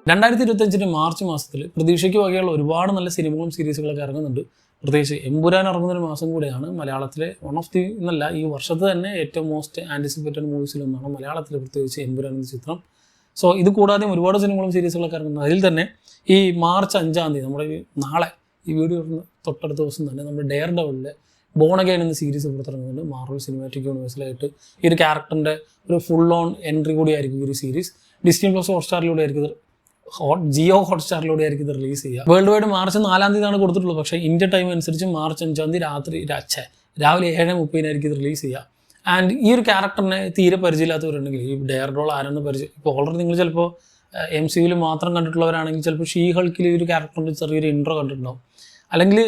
2025 March മാസത്തിൽ പ്രതീക്ഷയ്ക്ക് വകയുള്ള ഒരുപാട് നല്ല സിനിമകളും സീരീസുകളൊക്കെ ഇറങ്ങുന്നുണ്ട്. പ്രത്യേകിച്ച് എമ്പുരാൻ ഇറങ്ങുന്നൊരു മാസം കൂടെയാണ്. മലയാളത്തിലെ വൺ ഓഫ് ദി എന്നല്ല ഈ വർഷത്തെ തന്നെ ഏറ്റവും മോസ്റ്റ് ആൻറ്റിസിപ്പേറ്റഡ് മൂവീസിലൊന്നാണ് മലയാളത്തിൽ പ്രത്യേകിച്ച് എമ്പുരാൻ എന്ന ചിത്രം. സോ ഇത് കൂടാതെയും ഒരുപാട് സിനിമകളും സീരീസുകളൊക്കെ ഇറങ്ങുന്നത്. അതിൽ തന്നെ ഈ മാർച്ച് 5-ാം തീയതി നമ്മുടെ നാളെ ഈ വീഡിയോ തൊട്ടടുത്ത ദിവസം തന്നെ നമ്മുടെ ഡെയർ ഡെവിളിലെ ബോൺ അഗൈൻ എന്ന സീരീസ് പുറത്തിറങ്ങുന്നുണ്ട്. മാർവൽ സിനിമാറ്റിക് യൂണിവേഴ്സിലായിട്ട് ഈ ഒരു ക്യാരക്ടറിൻ്റെ ഒരു ഫുൾ ഓൺ എൻട്രി കൂടിയായിരിക്കും ഈ ഒരു സീരീസ്. ഡിസ്നി പ്ലസ് ഹോട്ട്സ്റ്റാറിലൂടെ ആയിരിക്കും ജിയോ ഹോട്ട്സ്റ്റാറിലൂടെ ആയിരിക്കും ഇത് റിലീസ് ചെയ്യുക. വേൾഡ് വൈഡ് മാർച്ച് 4-ാം തീയതിയാണ് കൊടുത്തിട്ടുള്ളത്. പക്ഷേ ഇന്ത്യ ടൈം അനുസരിച്ച് മാർച്ച് 5-ാം തീയതി രാവിലെ 7:30 ഇത് റിലീസ് ചെയ്യുക. ആൻഡ് ഈ ഒരു ക്യാരക്ടറിനെ തീരെ പരിചയമില്ലാത്തവരുണ്ടെങ്കിൽ ഈ ഡെയർ ഡോൾ ആരെന്ന് ഇപ്പോൾ ഓൾറെഡി നിങ്ങൾ ചിലപ്പോൾ MCUവിൽ മാത്രം കണ്ടിട്ടുള്ളവരാണെങ്കിൽ ചിലപ്പോൾ ഷീ ഹൾക്കിൽ ഈ ഒരു ക്യാരക്ടറിൻ്റെ ചെറിയൊരു ഇൻട്രോ കണ്ടിട്ടുണ്ടാവും. അല്ലെങ്കിൽ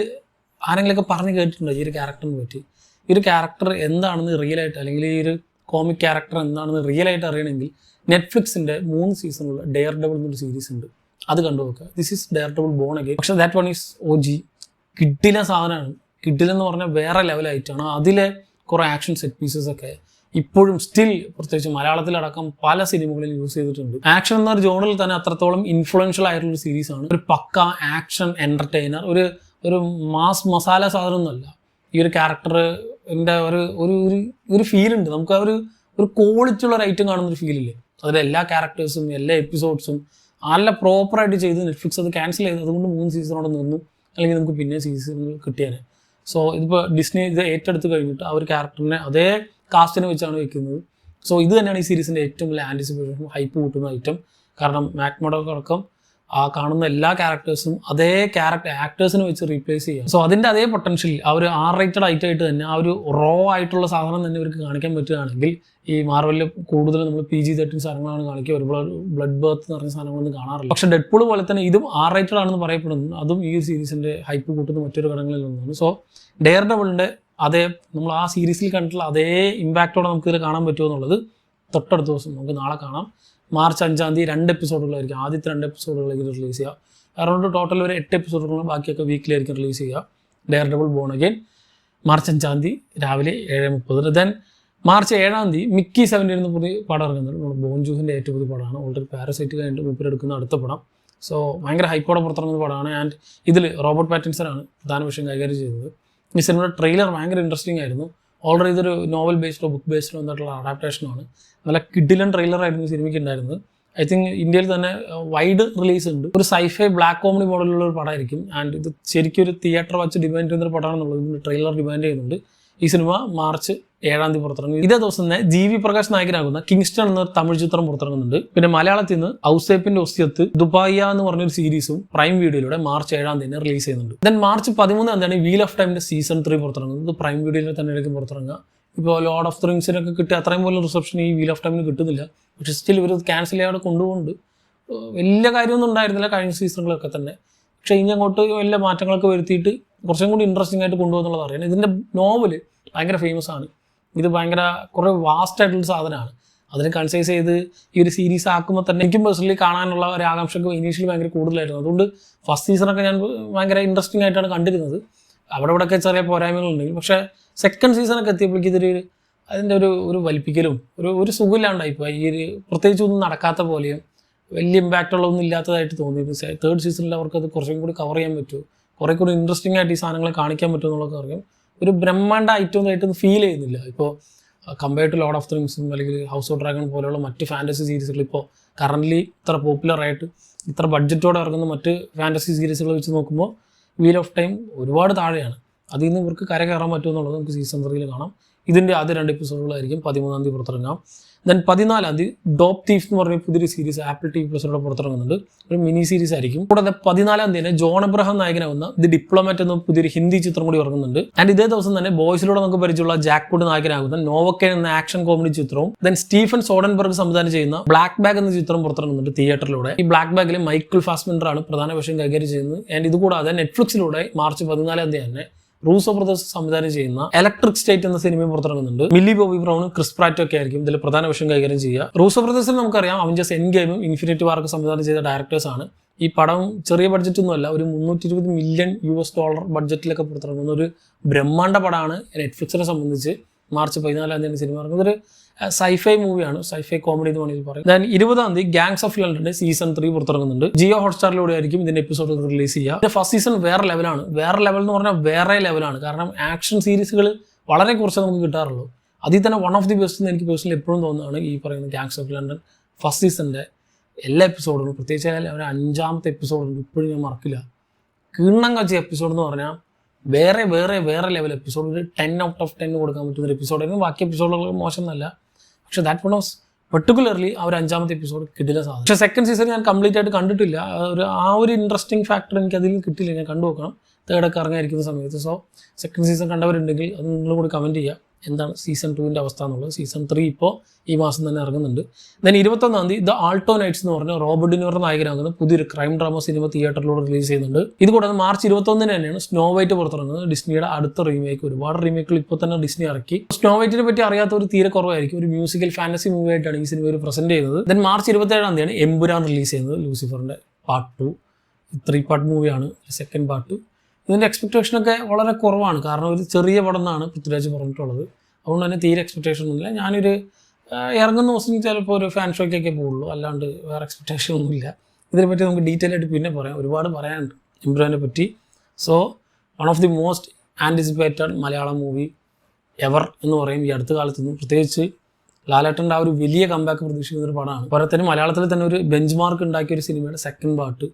ആരെങ്കിലുമൊക്കെ പറഞ്ഞ് കേട്ടിട്ടുണ്ടോ ഈ ഒരു ക്യാരക്ടറിനെ പറ്റി. ഈ ഒരു ക്യാരക്ടർ എന്താണെന്ന് റിയലായിട്ട് അല്ലെങ്കിൽ ഈ ഒരു കോമിക് ക്യാരക്ടർ എന്താണെന്ന് റിയലായിട്ട് അറിയണമെങ്കിൽ നെറ്റ്ഫ്ലിക്സിൻ്റെ 3 സീസണുള്ള ഡെയർ ഡെവിൾ എന്നൊരു സീരീസ് ഉണ്ട്. അത് കണ്ടു നോക്കുക. This is dare devil bone again. പക്ഷേ ദാറ്റ് വൺ ഈസ് OG. കിഡിലെ സാധനമാണ്. കിഡിലെന്ന് പറഞ്ഞാൽ വേറെ ലെവലായിട്ടാണ്. അതിലെ കുറേ ആക്ഷൻ സെറ്റ് പീസസ് ഒക്കെ ഇപ്പോഴും സ്റ്റിൽ പ്രത്യേകിച്ച് മലയാളത്തിലടക്കം പല സിനിമകളിൽ യൂസ് ചെയ്തിട്ടുണ്ട്. ആക്ഷൻ എന്ന ഒരു ജോണിൽ തന്നെ അത്രത്തോളം ഇൻഫ്ലുവൻഷ്യൽ ആയിട്ടുള്ളൊരു സീരീസാണ്. ഒരു പക്ക ആക്ഷൻ എൻ്റർടൈനർ, ഒരു മാസ് മസാല സാധനമൊന്നുമല്ല. ഈ ഒരു ക്യാരക്ടറിൻ്റെ ഒരു ഫീലുണ്ട്. നമുക്ക് ആ ഒരു ക്വാളിറ്റി ഉള്ള ഒരു ഐറ്റം കാണുന്നൊരു ഫീലില്ലേ. അതിലെ എല്ലാ ക്യാരക്ടേഴ്സും എല്ലാ എപ്പിസോഡ്സും നല്ല പ്രോപ്പറായിട്ട് ചെയ്ത് നെറ്റ്ഫ്ലിക്സ് അത് ക്യാൻസൽ ചെയ്ത് അതുകൊണ്ട് 3 സീസണോടെ നിന്നു. അല്ലെങ്കിൽ നമുക്ക് പിന്നെ സീസൺ കിട്ടിയാൽ. സോ ഇതിപ്പോൾ ഡിസ്നി ഇത് ഏറ്റെടുത്ത് കഴിഞ്ഞിട്ട് ആ ഒരു ക്യാരക്ടറിനെ അതേ കാസ്റ്റിനെ വെച്ചാണ് വെക്കുന്നത്. സോ ഇത് തന്നെയാണ് ഈ സീരീസിൻ്റെ ഏറ്റവും വലിയ ആൻറ്റിസിപ്പേഷൻ ഹൈപ്പ് കൂട്ടുന്ന ഐറ്റം. കാരണം മാറ്റ് മർഡോക്ക് അടക്കം ആ കാണുന്ന എല്ലാ ക്യാരക്ടേഴ്സും അതേ ആക്ടേഴ്സിനെ വെച്ച് റീപ്ലേസ് ചെയ്യാം. സോ അതിൻ്റെ അതേ പൊട്ടൻഷ്യൽ ആ ഒരു R-rated ഐറ്റമായിട്ട് തന്നെ ആ ഒരു റോ ആയിട്ടുള്ള സാധനം തന്നെ ഇവർക്ക് കാണിക്കാൻ പറ്റുകയാണെങ്കിൽ ഈ മാർവലിൽ കൂടുതൽ നമ്മൾ PG-13 സാധനങ്ങളാണ് കാണിക്കുക. ഒരുപാട് ബ്ലഡ് ബർത്ത് എന്ന് പറഞ്ഞ സാധനങ്ങളൊന്നും കാണാറില്ല. പക്ഷേ ഡെഡ്പൂൾ പോലെ തന്നെ ഇതും R-rated ആണെന്ന് പറയപ്പെടുന്നു. അതും ഈ സീരീസിൻ്റെ ഹൈപ്പ് കൂട്ടുന്ന മറ്റൊരു ഘടകങ്ങളിൽ ഒന്നാണ്. സോ ഡെയർ ഡെവിളിൻ്റെ അതേ നമ്മൾ ആ സീരീസിൽ കണ്ടിട്ടുള്ള അതേ ഇമ്പാക്റ്റോടെ നമുക്കിത് കാണാൻ പറ്റുമോ എന്നുള്ളത് തൊട്ടടുത്ത ദിവസം നമുക്ക് നാളെ കാണാം. മാർച്ച് 5-ാം തീയതി 2 എപ്പിസോഡുകളായിരിക്കും. ആദ്യത്തെ 2 എപ്പിസോഡുകളായിരിക്കും റിലീസ് ചെയ്യുക. അറൗണ്ട് ടോട്ടൽ ഒരു 8 എപ്പിസോഡുകളും ബാക്കിയൊക്കെ വീക്കിലി ആയിരിക്കും റിലീസ് ചെയ്യുക. Dare devil bone again March 5-ാം തീയതി രാവിലെ 7:30. ദെൻ മാർച്ച് 7-ാം തീയതി മിക്കി 17 എന്ന് പുതിയ പടം ഇറങ്ങുന്നുണ്ട്. നമ്മുടെ ബോൺ ജൂസിൻ്റെ ഏറ്റവും പുതിയ പടമാണ്. ഓൾറെഡി പാരസൈറ്റ് കഴിഞ്ഞിട്ട് മൂപ്പരെടുക്കുന്ന അടുത്ത പടം. സോ ഭയങ്കര ഹൈപ്പോടെ പുറത്തിറങ്ങുന്ന പടമാണ്. ആൻഡ് ഇതിൽ റോബർട്ട് പാറ്റിൻസനാണ് പ്രധാന വിഷയം കൈകാര്യം ചെയ്യുന്നത്. ഈ സിനിമയുടെ ട്രെയിലർ ഭയങ്കര ഇൻട്രസ്റ്റിംഗ് ആയിരുന്നു. ഓൾറെഡി ഇതൊരു നോവൽ ബേസ്ഡോ ബുക്ക് ബേസ്ഡോ എന്നിട്ടുള്ള അഡാപ്റ്റേഷനാണ്. നല്ല കിഡിലൻ ട്രെയിലറായിരുന്നു സിനിമയ്ക്ക് ഉണ്ടായിരുന്നത്. ഐ തിങ്ക് ഇന്ത്യയിൽ തന്നെ വൈഡ് റിലീസ് ഉണ്ട്. ഒരു സൈഫൈ ബ്ലാക്ക് കോമഡി മോഡലുള്ള ഒരു പടമായിരിക്കും. ആൻഡ് ഇത് ശരിക്കും ഒരു തിയേറ്റർ വെച്ച് ഡിമാൻഡ് ചെയ്യുന്നൊരു പടമാണെന്നുള്ളത് ഇതിൻ്റെ ട്രെയിലർ ഡിമാൻഡ് ചെയ്യുന്നുണ്ട്. ഈ സിനിമ മാർച്ച് 7-ാം തീയതി പുറത്തിറങ്ങും. ഇതേ ദിവസം തന്നെ GV പ്രകാശ് നായകനാകുന്ന കിങ്സ്റ്റൺ എന്ന തമിഴ് ചിത്രം പുറത്തിറങ്ങുന്നുണ്ട്. പിന്നെ മലയാളത്തിൽ നിന്ന് ഔസേപ്പിന്റെ ഒസ്യത്ത് ദുബായ എന്ന് പറഞ്ഞൊരു സീരീസും പ്രൈം വീഡിയോയിലൂടെ മാർച്ച് 7-ാം തീയതി റിലീസ് ചെയ്യുന്നുണ്ട്. ദെൻ മാർച്ച് 13-ാം തീയതി വീൽ ഓഫ് ടൈമിന്റെ സീസൺ 3 പുറത്തിറങ്ങുന്നത്. പ്രൈം വീഡിയോയിൽ തന്നെ ആയിരിക്കും പുറത്തിറങ്ങുക. ഇപ്പോൾ ലോർഡ് ഓഫ് ദി റിങ്സിനൊക്കെ കിട്ടിയ അത്രയും പോലും റിസപ്ഷൻ ഈ വീൽ ഓഫ് ടൈമിന് കിട്ടുന്നില്ല. പക്ഷേ സ്റ്റിൽ ഇവർ ക്യാൻസൽ ചെയ്യാതെ കൊണ്ടുപോകുന്നുണ്ട്. വലിയ കാര്യമൊന്നും ഉണ്ടായിരുന്നില്ല കഴിഞ്ഞ സീസണുകളൊക്കെ തന്നെ. പക്ഷേ ഇനി അങ്ങോട്ട് വലിയ മാറ്റങ്ങളൊക്കെ വരുത്തിയിട്ട് കുറച്ചും കൂടി ഇൻട്രസ്റ്റിംഗ് ആയിട്ട് കൊണ്ടുപോകുന്നുള്ളത് അറിയാം. ഇതിൻ്റെ നോവല് ഭയങ്കര ഫേമസ് ആണ്. ഇത് ഭയങ്കര കുറേ വാസ്റ്റ് ആയിട്ടുള്ള സാധനമാണ്. അതിന് കൺസൈസ് ചെയ്ത് ഈ ഒരു സീരീസ് ആക്കുമ്പോൾ തന്നെ എനിക്കും പേഴ്സണലി കാണാനുള്ള ഒരു ആകാംക്ഷയൊക്കെ ഇനീഷ്യലി ഭയങ്കര കൂടുതലായിരുന്നു. അതുകൊണ്ട് ഫസ്റ്റ് സീസണൊക്കെ ഞാൻ ഭയങ്കര ഇൻട്രസ്റ്റിംഗ് ആയിട്ടാണ് കണ്ടിരുന്നത്. അവിടെ ഇവിടെയൊക്കെ ചെറിയ പോരായ്മകളുണ്ടെങ്കിൽ. പക്ഷേ സെക്കൻഡ് സീസണൊക്കെ എത്തിയപ്പോഴേക്കും അതിൻ്റെ ഒരു വലിപ്പിക്കലും ഒരു സുഖമില്ലാണ്ടായിപ്പോൾ. ഈ ഒരു പ്രത്യേകിച്ച് ഒന്നും നടക്കാത്ത പോലെയും വലിയ ഇമ്പാക്റ്റുള്ളതൊന്നും ഇല്ലാത്തതായിട്ട് തോന്നി. തേർഡ് സീസണിൽ അവർക്കത് കുറച്ചും കൂടി കവർ ചെയ്യാൻ പറ്റുമോ, കുറേ കൂടി ഇൻട്രസ്റ്റിംഗ് ആയിട്ട് ഈ സാധനങ്ങളെ കാണിക്കാൻ പറ്റുമോ എന്നുള്ളതൊക്കെ അറിയാം. ഒരു ബ്രഹ്മാണ്ട ഐറ്റം ആയിട്ടൊന്നും ഫീൽ ചെയ്യുന്നില്ല. ഇപ്പോൾ compared to lord of the റിങ്സും അല്ലെങ്കിൽ ഹൗസ് ഓഫ് ഡ്രാഗൺ പോലെയുള്ള മറ്റ് ഫാൻറ്റസി സീരീസുകൾ ഇപ്പോൾ കറൻ്റ്ലി ഇത്ര പോപ്പുലറായിട്ട് ഇത്ര ബഡ്ജറ്റോടെ ഇറങ്ങുന്ന മറ്റ് ഫാൻറ്റസി സീരീസുകൾ വെച്ച് നോക്കുമ്പോൾ വീൽ ഓഫ് ടൈം ഒരുപാട് താഴെയാണ്. അതിൽ നിന്ന് ഇവർക്ക് കയറാൻ പറ്റുമെന്നുള്ളത് നമുക്ക് സീസൺ 3 കാണാം. ഇതിൻ്റെ ആദ്യ 2 എപ്പിസോഡുകളായിരിക്കും 13-ാം തീയതി പുറത്തിറങ്ങാം. ദെൻ 14-ാം തീയതി ഡോപ്പ് തീഫ് എന്ന് പറഞ്ഞ പുതിയൊരു സീരീസ് ആപ്പിൾ TV+ിലൂടെ പുറത്തിറങ്ങുന്നുണ്ട്. ഒരു മിനി സീരീസ് ആയിരിക്കും. കൂടാതെ 14-ാം തീയതി ജോൺ എബ്രഹാം നായകനാവുന്ന ദി ഡിപ്ലോമാറ്റ് എന്ന പുതിയൊരു ഹിന്ദി ചിത്രം കൂടി ഇറങ്ങുന്നുണ്ട്. ആൻഡ് ഇതേ ദിവസം തന്നെ ബോയ്സിലൂടെ നമുക്ക് പരിചയമുള്ള ജാക്ക് വുഡ് നായകനാകുന്ന നോവക്കൻ എന്ന ആക്ഷൻ കോമഡി ചിത്രവും ദെൻ സ്റ്റീഫൻ സോഡൻബർഗ് സംവിധാനം ചെയ്യുന്ന ബ്ലാക്ക് ബാഗ് എന്ന ചിത്രം പുറത്തിറങ്ങുന്നുണ്ട് തിയേറ്ററിലൂടെ. ഈ ബ്ലാക്ക് ബാഗിൽ മൈക്കിൾ ഫാസ്ബെൻഡർ ആണ് പ്രധാന വിഷയം കൈകാര്യം ചെയ്യുന്നത്. ആൻഡ് ഇതുകൂടാതെ നെറ്റ്ഫ്ലിക്സിലൂടെ മാർച്ച് 14-ാം തീയതി തന്നെ റൂസോ ബ്രദേഴ്സ് സംവിധാനം ചെയ്യുന്ന ഇലക്ട്രിക് സ്റ്റേറ്റ് എന്ന സിനിമയും പുറത്തിറങ്ങുന്നുണ്ട്. മില്ലി ബോബി ബ്രൗണും ക്രിസ് പ്രാറ്റും ഒക്കെ ആയിരിക്കും ഇതിൽ പ്രധാന വിഷയം കൈകാര്യം ചെയ്യുക. റൂസോ ബ്രദേഴ്സിൽ നമുക്കറിയാം അവഞ്ചേഴ്സ് എൻഡ് ഗെയിമും ഇൻഫിനിറ്റി വാർക്ക് സംവിധാനം ചെയ്ത ഡയറക്ടേഴ്സാണ്. ഈ പടം ചെറിയ ബഡ്ജറ്റൊന്നുമല്ല, ഒരു $320 മില്യൺ ബഡ്ജറ്റിലൊക്കെ പുറത്തിറങ്ങുന്ന ഒരു ബ്രഹ്മാണ്ഡ പടമാണ് നെറ്റ്ഫ്ലിക്സിനെ സംബന്ധിച്ച്. മാർച്ച് 14 സിനിമ ഇറങ്ങുന്നത്. ഇതൊരു സൈഫൈ മൂവിയാണ്, സൈഫൈ കോമഡി എന്ന് വേണമെങ്കിൽ പറയും. ദെൻ 20 ഗാങ്സ് ഓഫ് ലണ്ടന്റെ സീസൺ 3 പുറത്തിറങ്ങുന്നുണ്ട്. ജിയോ ഹോട്ട്സ്റ്റാറിലൂടെ ആയിരിക്കും ഇതിന്റെ എപ്പിസോഡ് റിലീസ് ചെയ്യുക. ഇതിന്റെ ഫസ്റ്റ് സീസൺ വേറെ ലെവലാണ്. വേറെ ലെവൽ എന്ന് പറഞ്ഞാൽ വേറെ ലെവലാണ്. കാരണം ആക്ഷൻ സീരീസുകൾ വളരെ കുറച്ച് നമുക്ക് കിട്ടാറുള്ളൂ. അതിൽ തന്നെ വൺ ഓഫ് ദി ബെസ്റ്റ് എന്ന് എനിക്ക് പേഴ്സണലി എപ്പോഴും തോന്നുന്നതാണ് ഈ പറയുന്ന ഗാങ്സ് ഓഫ് ലണ്ടൻ ഫസ്റ്റ് സീസണിന്റെ എല്ലാ എപ്പിസോഡും. പ്രത്യേകിച്ച് ഒരു 5ാമത്തെ എപ്പിസോഡുണ്ട്, ഇപ്പോഴും ഞാൻ മറക്കില്ല. കിണ്ണം കച്ച എപ്പിസോഡ് എന്ന് പറഞ്ഞാൽ വേറെ ലെവൽ എപ്പിസോഡ്. ഒരു 10 out of 10 കൊടുക്കാൻ പറ്റുന്ന ഒരു എപ്പിസോഡായിരുന്നു. ബാക്കി എപ്പിസോഡുകൾ മോശമെന്നല്ല, പക്ഷെ ദാറ്റ് വൺ വാസ് പെർട്ടിക്കുലർലി ആ ഒരു 5ാമത്തെ എപ്പിസോഡ് കിട്ടില്ല സാധനം. പക്ഷേ സെക്കൻഡ് സീസൺ ഞാൻ കംപ്ലീറ്റ് ആയിട്ട് കണ്ടിട്ടില്ല. ആ ഒരു ഇൻട്രസ്റ്റിംഗ് ഫാക്ടർ എനിക്ക് അതിൽ കിട്ടില്ല. ഞാൻ കണ്ടു നോക്കണം തേർഡൊക്കെ ഇറങ്ങിയിരിക്കുന്ന സമയത്ത്. സോ സെക്കൻഡ് സീസൺ കണ്ടവരുണ്ടെങ്കിൽ അത് നിങ്ങൾ കൂടി കമൻറ്റ് ചെയ്യുക എന്താണ് സീസൺ 2ൻ്റെ അവസ്ഥ എന്നുള്ളത്. സീസൺ 3 ഇപ്പോൾ ഈ മാസം തന്നെ ഇറങ്ങുന്നുണ്ട്. ദെൻ 21 ദ ആൾട്ടോ നൈറ്റ്സ് എന്ന് പറഞ്ഞ റോബർട്ട് ഡി നിറോ നായകനാകുന്ന പുതിയൊരു ക്രൈം ഡ്രാമ സിനിമ തിയേറ്ററിലൂടെ റിലീസ് ചെയ്യുന്നുണ്ട്. ഇത് കൂടാതെ മാർച്ച് 21 തന്നെയാണ് സ്നോ വൈറ്റ് പുറത്തിറങ്ങുന്നത്. ഡിസ്നിയുടെ അടുത്ത റീമേക്ക്. ഒരുപാട് റീമേക്കുകൾ ഇപ്പോൾ തന്നെ ഡിസ്നി ഇറക്കി. സ്നോ വൈറ്റിനെ പറ്റി അറിയാത്തവർ തീരെ കുറവായിരിക്കും. ഒരു മ്യൂസിക്കൽ ഫാന്റസി മൂവി ആയിട്ടാണ് ഈ സിനിമ പ്രസന്റ് ചെയ്യുന്നത്. ദെൻ മാർച്ച് 27 എമ്പുരാൻ റിലീസ് ചെയ്യുന്നത്. ലൂസിഫറിന്റെ പാർട്ട് 2 3 പാർട്ട് മൂവിയാണ്. Second part. ഇതിൻ്റെ എക്സ്പെക്ടേഷനൊക്കെ വളരെ കുറവാണ്. കാരണം ഒരു ചെറിയ പടം എന്നാണ് പൃഥ്വിരാജ് പറഞ്ഞിട്ടുള്ളത്. അതുകൊണ്ട് തന്നെ തീരെ എക്സ്പെക്ടേഷൻ ഒന്നുമില്ല. ഞാനൊരു ഇറങ്ങുന്ന ദിവസം ചിലപ്പോൾ ഒരു ഫാൻ ഷോയ്ക്കൊക്കെ പോകുള്ളൂ, അല്ലാണ്ട് വേറെ എക്സ്പെക്ടേഷൻ ഒന്നുമില്ല. ഇതിനെപ്പറ്റി നമുക്ക് ഡീറ്റെയിൽ ആയിട്ട് പിന്നെ പറയാം. ഒരുപാട് പറയാനുണ്ട് എമ്പുരാനെ പറ്റി. So one of the most anticipated Malayalam movie ever എന്ന് പറയും ഈ അടുത്ത കാലത്തൊന്നും. പ്രത്യേകിച്ച് ലാലേട്ടൻ്റെ ആ ഒരു വലിയ കംബാക്ക് പ്രതീക്ഷിക്കുന്ന ഒരു പടമാണ്. അതുപോലെ തന്നെ മലയാളത്തിൽ തന്നെ ഒരു ബെഞ്ച് മാർക്ക് ഉണ്ടാക്കിയ ഒരു സിനിമയുടെ സെക്കൻഡ് പാർട്ട്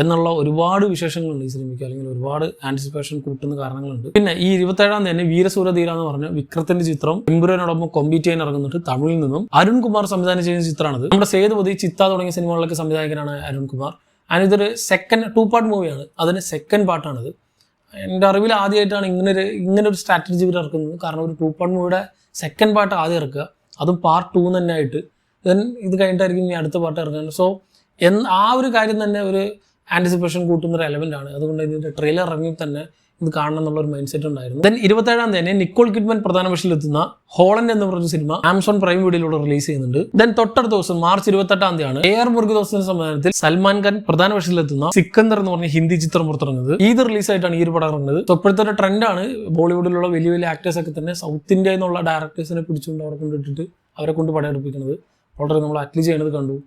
എന്നുള്ള ഒരുപാട് വിശേഷങ്ങളുണ്ട് ഈ സിനിമയ്ക്ക്. അല്ലെങ്കിൽ ഒരുപാട് ആൻറ്റിസിപ്പേഷൻ കൂട്ടുന്ന കാരണങ്ങളുണ്ട്. പിന്നെ ഈ 27 തന്നെ വീരസൂരധീര എന്ന് പറഞ്ഞ വിക്രത്തിന്റെ ചിത്രം എമ്പുരാനോടൊപ്പം കോമ്പീറ്റ് ചെയ്യാൻ ഇറങ്ങുന്നുണ്ട്. തമിഴിൽ നിന്നും അരുൺ കുമാർ സംവിധാനം ചെയ്യുന്ന ചിത്രമാണത്. നമ്മുടെ സേതുപതി, ചിത്ത തുടങ്ങിയ സിനിമകളിലൊക്കെ സംവിധായകനാണ് അരുൺ കുമാർ. ആൻഡ് ഇതൊരു 2 പാർട്ട് മൂവിയാണ്. അതിന് സെക്കൻഡ് പാർട്ടാണിത്. എൻ്റെ അറിവിൽ ആദ്യമായിട്ടാണ് ഇങ്ങനൊരു സ്ട്രാറ്റജി ഇവർ ഇറക്കുന്നത്. കാരണം ഒരു 2 പാർട്ട് മൂവിയുടെ സെക്കൻഡ് പാർട്ട് ആദ്യം ഇറക്കുക, അതും പാർട്ട് 2 തന്നെ ആയിട്ട്. ദെൻ ഇത് കഴിഞ്ഞിട്ടായിരിക്കും ഇനി അടുത്ത പാർട്ട് ഇറങ്ങുന്നത്. സോ ആ ഒരു കാര്യം തന്നെ ഒരു ആൻറ്റിസിപ്പേഷൻ കൂട്ടുന്ന ഒരു എലമെൻ്റ് ആണ്. അതുകൊണ്ട് ഇതിൻ്റെ ട്രെയിലർ ഇറങ്ങി തന്നെ ഇത് കാണണം എന്നുള്ളൊരു മൈൻഡ് സെറ്റ് ഉണ്ടായിരുന്നു. ദെൻ 27 തന്നെ നിക്കോൾ കിഡ്മാൻ പ്രധാന വേഷത്തിലെത്തുന്ന ഹോളണ്ട് എന്ന് പറഞ്ഞ സിനിമ ആമസോൺ പ്രൈം വീഡിയോയിലൂടെ റിലീസ് ചെയ്യുന്നുണ്ട്. ദെൻ തൊട്ടടുത്ത ദിവസം മാർച്ച് 28 AR മുരുകദോസിന്റെ സംവിധാനത്തിൽ സൽമാൻ ഖാൻ പ്രധാന വേഷത്തിലെത്തുന്ന സിക്കന്ദർ എന്ന് പറഞ്ഞ ഹിന്ദി ചിത്രം പുറത്തിറങ്ങുന്നത്. ഇത് റിലീസായിട്ടാണ് ഈ ഒരു പടം ഇറങ്ങുന്നത്. സോ ഇപ്പോഴത്തെ ഒരു ട്രെൻഡാണ് ബോളിവുഡിലുള്ള വലിയ വലിയ ആക്ടേഴ്സ് ഒക്കെ തന്നെ സൗത്ത് ഇന്ത്യയിൽ നിന്നുള്ള ഡയറക്ടേഴ്സിനെ പിടിച്ചുകൊണ്ട് അവിടെ കൊണ്ടിട്ടിട്ട് അവരെ കൊണ്ട് പടം എടുപ്പിക്കുന്നത്. വളരെ നമ്മൾ അറ്റ്ലി ചെയ്യുന്നത് കണ്ടു.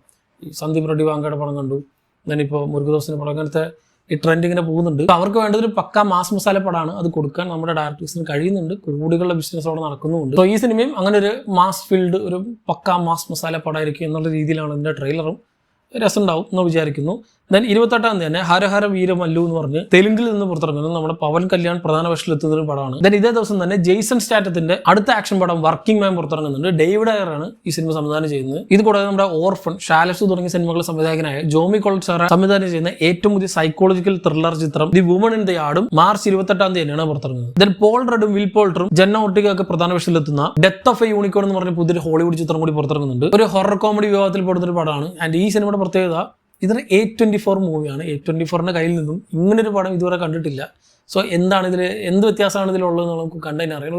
ഈ സന്ദീപ് റെഡ്ഡി വാങ്കയുടെ പടം കണ്ടു. ഞാനിപ്പോൾ മുരുകദോസിൻ്റെ പടം. അങ്ങനത്തെ ഈ ട്രെൻഡ് ഇങ്ങനെ പോകുന്നുണ്ട്. അവർക്ക് വേണ്ടതൊരു പക്ക മാസ് മസാല പടമാണ്. അത് കൊടുക്കാൻ നമ്മുടെ ഡയറക്ടേഴ്സിന് കഴിയുന്നുണ്ട്. കോടികളുടെ ബിസിനസ് അവിടെ നടക്കുന്നുമുണ്ട്. സോ ഈ സിനിമയും അങ്ങനെ ഒരു മാസ് ഫീൽഡ്, ഒരു പക്ക മാസ് മസാല പടമായിരിക്കും എന്നുള്ള രീതിയിലാണ് ഇതിൻ്റെ ട്രെയിലറും. രസമുണ്ടാവും എന്ന് വിചാരിക്കുന്നു. ദെൻ 28 തന്നെ ഹരഹര വീരമല്ലു എന്ന് പറഞ്ഞ് തെലുങ്കിൽ നിന്ന് പുറത്തിറങ്ങുന്നത് നമ്മുടെ പവൻ കല്യാൺ പ്രധാന വേഷത്തിലെത്തുന്ന ഒരു പടമാണ്. ദെൻ ഇതേ ദിവസം തന്നെ ജെയ്സൺ സ്റ്റാറ്റത്തിന്റെ അടുത്ത ആക്ഷൻ പടം വർക്കിംഗ് മാൻ പുറത്തിറങ്ങുന്നുണ്ട്. ഡേവിഡ് അയറാണ് ഈ സിനിമ സംവിധാനം ചെയ്യുന്നത്. ഇത് കൂടാതെ നമ്മുടെ ഓർഫൺ, ഷാലസ് തുടങ്ങിയ സിനിമകളുടെ സംവിധായകനായ ജോമി കൊൾസാറ സംവിധാനം ചെയ്യുന്ന ഏറ്റവും പുതിയ സൈക്കോളജിക്കൽ ത്രില്ലർ ചിത്രം ദി വുമൺ ഇൻ ദി യാർഡും മാർച്ച് 28 തന്നെയാണ് പുറത്തിറങ്ങുന്നത്. ദെൻ പോൾ റെഡും വിൽ പോൾട്ടറും ജെന്ന ഓർട്ടിഗ ഒക്കെ പ്രധാന വേഷത്തിലെത്തുന്ന ഡെത്ത് ഓഫ് എ യൂണിക്കോൺ എന്ന് പറഞ്ഞ പുതിയൊരു ഹോളിവുഡ് ചിത്രം കൂടി പുറത്തിറങ്ങുന്നുണ്ട്. ഒരു ഹൊറർ കോമഡി വിഭാഗത്തിൽ പെടുന്ന ഒരു പടമാണ്. ആൻഡ് ഈ സിനിമയുടെ പ്രത്യേകത ഇതിന് A24 മൂവിയാണ്. A24ന്റെ കയ്യിൽ നിന്നും ഇങ്ങനൊരു പടം ഇതുവരെ കണ്ടിട്ടില്ല. സോ എന്താണ് ഇതിൽ, എന്ത് വ്യത്യാസമാണ് ഇതിലുള്ളത് നമുക്ക് കണ്ടതിന് അറിയാം.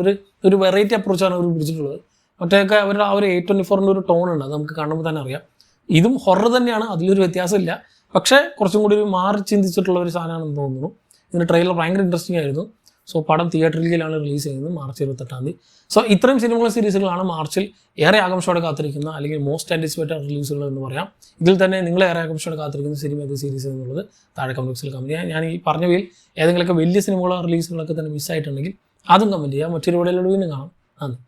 ഒരു വെറൈറ്റി അപ്രോച്ചാണ് അവർ പിടിച്ചിട്ടുള്ളത്. മറ്റേയൊക്കെ അവരുടെ ആ ഒരു A24ൻ്റെ ഒരു ടോൺ ഉണ്ട്, അത് നമുക്ക് കാണുമ്പോൾ തന്നെ അറിയാം. ഇതും ഹൊറർ തന്നെയാണ്, അതിലൊരു വ്യത്യാസമില്ല. പക്ഷേ കുറച്ചും കൂടി ഒരു മാറി ചിന്തിച്ചിട്ടുള്ള ഒരു സാധനമാണെന്ന് തോന്നുന്നു. ഇതിൻ്റെ ട്രെയിലർ ഭയങ്കര ഇൻട്രസ്റ്റിംഗ് ആയിരുന്നു. സോ പടം തിയേറ്ററിലാണ് റിലീസ് ചെയ്യുന്നത് മാർച്ച് 28. സോ ഇത്രയും സിനിമകൾ സീരീസുകളാണ് മാർച്ചിൽ ഏറെ ആകാംക്ഷയോടെ കാത്തിരിക്കുന്ന, അല്ലെങ്കിൽ മോസ്റ്റ് ആൻറ്റിസിപ്പേറ്റഡ് റിലീസുകൾ എന്ന് പറയാം. ഇതിൽ തന്നെ നിങ്ങൾ ഏറെ ആകാംക്ഷയോടെ കാത്തിരിക്കുന്ന സിനിമ ഏത് സീരീസ് എന്നുള്ളത് താഴെ കമന്റ് ബോക്സിൽ കമന്റ് ചെയ്യാം. ഞാൻ ഈ പറഞ്ഞവയിൽ ഏതെങ്കിലുമൊക്കെ വലിയ സിനിമകളോ റിലീസുകളൊക്കെ തന്നെ മിസ്സായിട്ടുണ്ടെങ്കിൽ അതും കമന്റ് ചെയ്യാം. മറ്റൊരു വീഡിയോയിലൂടെ വീണ്ടും കാണാം. നന്ദി.